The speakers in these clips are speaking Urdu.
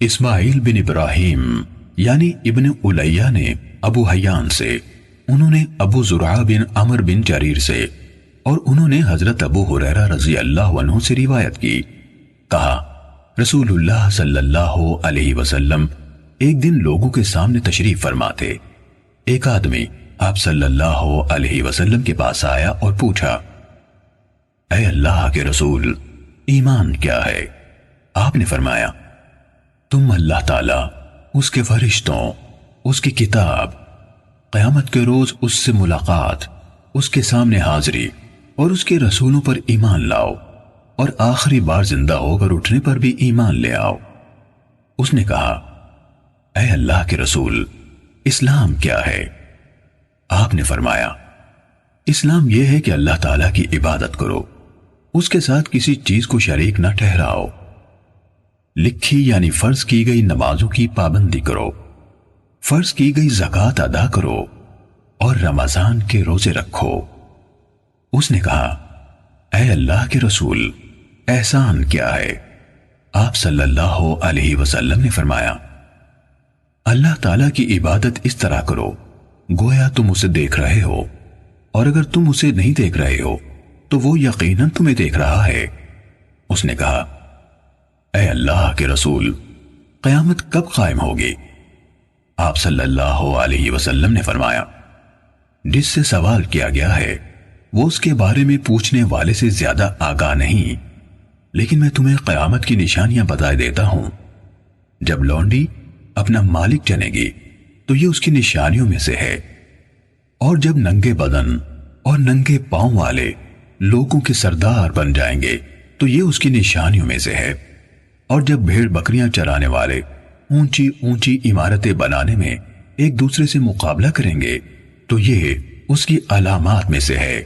اسماعیل بن ابراہیم یعنی ابن الیہ نے ابو حیان سے، انہوں نے ابو زرعہ بن عمر بن جریر سے، اور انہوں نے حضرت ابو ہریرہ رضی اللہ عنہ سے روایت کی، کہا رسول اللہ صلی اللہ علیہ وسلم ایک دن لوگوں کے سامنے تشریف فرما تھے۔ ایک آدمی آپ صلی اللہ علیہ وسلم کے پاس آیا اور پوچھا، اے اللہ کے رسول، ایمان کیا ہے؟ آپ نے فرمایا، تم اللہ تعالیٰ، اس کے فرشتوں، اس کی کتاب، قیامت کے روز اس سے ملاقات، اس کے سامنے حاضری اور اس کے رسولوں پر ایمان لاؤ، اور آخری بار زندہ ہو کر اٹھنے پر بھی ایمان لے آؤ۔ اس نے کہا، اے اللہ کے رسول، اسلام کیا ہے؟ آپ نے فرمایا، اسلام یہ ہے کہ اللہ تعالیٰ کی عبادت کرو، اس کے ساتھ کسی چیز کو شریک نہ ٹھہراؤ، لکھی یعنی فرض کی گئی نمازوں کی پابندی کرو، فرض کی گئی زکوٰۃ ادا کرو، اور رمضان کے روزے رکھو۔ اس نے کہا، اے اللہ کے رسول، احسان کیا ہے؟ آپ صلی اللہ علیہ وسلم نے فرمایا، اللہ تعالیٰ کی عبادت اس طرح کرو گویا تم اسے دیکھ رہے ہو، اور اگر تم اسے نہیں دیکھ رہے ہو تو وہ یقیناً تمہیں دیکھ رہا ہے۔ اس نے کہا، اے اللہ کے رسول، قیامت کب قائم ہوگی؟ آپ صلی اللہ علیہ وسلم نے فرمایا، جس سے سوال کیا گیا ہے وہ اس کے بارے میں پوچھنے والے سے زیادہ آگاہ نہیں، لیکن میں تمہیں قیامت کی نشانیاں بتا دیتا ہوں۔ جب لونڈی اپنا مالک جنے گی تو یہ اس کی نشانیوں میں سے ہے، اور جب ننگے بدن اور ننگے پاؤں والے لوگوں کے سردار بن جائیں گے تو یہ اس کی نشانیوں میں سے ہے، اور جب بھیڑ بکریاں چرانے والے اونچی اونچی عمارتیں بنانے میں ایک دوسرے سے مقابلہ کریں گے تو یہ اس کی علامات میں سے ہے۔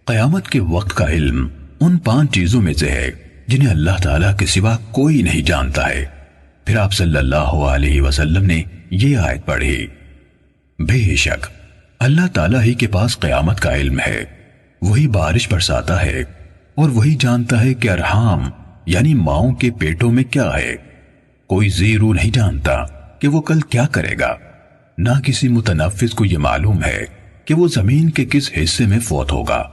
قیامت کے وقت کا علم ان 5 چیزوں میں سے ہے جنہیں اللہ تعالیٰ کے سوا کوئی نہیں جانتا ہے۔ پھر آپ صلی اللہ علیہ وسلم نے یہ آیت پڑھی، بے شک اللہ تعالیٰ ہی کے پاس قیامت کا علم ہے، وہی بارش برساتا ہے، اور وہی جانتا ہے کہ ارحام یعنی ماؤں کے پیٹوں میں کیا ہے۔ کوئی زیرو نہیں جانتا کہ وہ کل کیا کرے گا، نہ کسی متنفس کو یہ معلوم ہے کہ وہ زمین کے کس حصے میں فوت ہوگا۔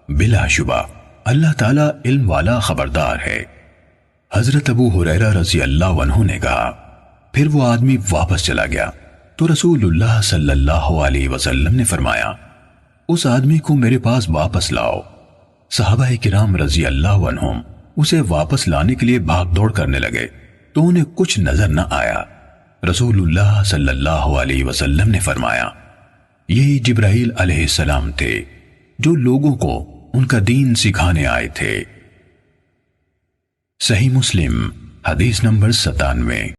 بلا شبہ اللہ تعالیٰ علم والا خبردار ہے۔ حضرت ابو ہریرہ رضی اللہ عنہ نے کہا، پھر وہ آدمی واپس چلا گیا تو رسول اللہ صلی اللہ علیہ وسلم نے فرمایا، اس آدمی کو میرے پاس واپس لاؤ۔ صحابہ کرام رضی اللہ عنہم اسے واپس لانے کے لیے بھاگ دوڑ کرنے لگے تو انہیں کچھ نظر نہ آیا۔ رسول اللہ صلی اللہ علیہ وسلم نے فرمایا، یہی جبرائیل علیہ السلام تھے جو لوگوں کو ان کا دین سکھانے آئے تھے۔ صحیح مسلم حدیث نمبر 97۔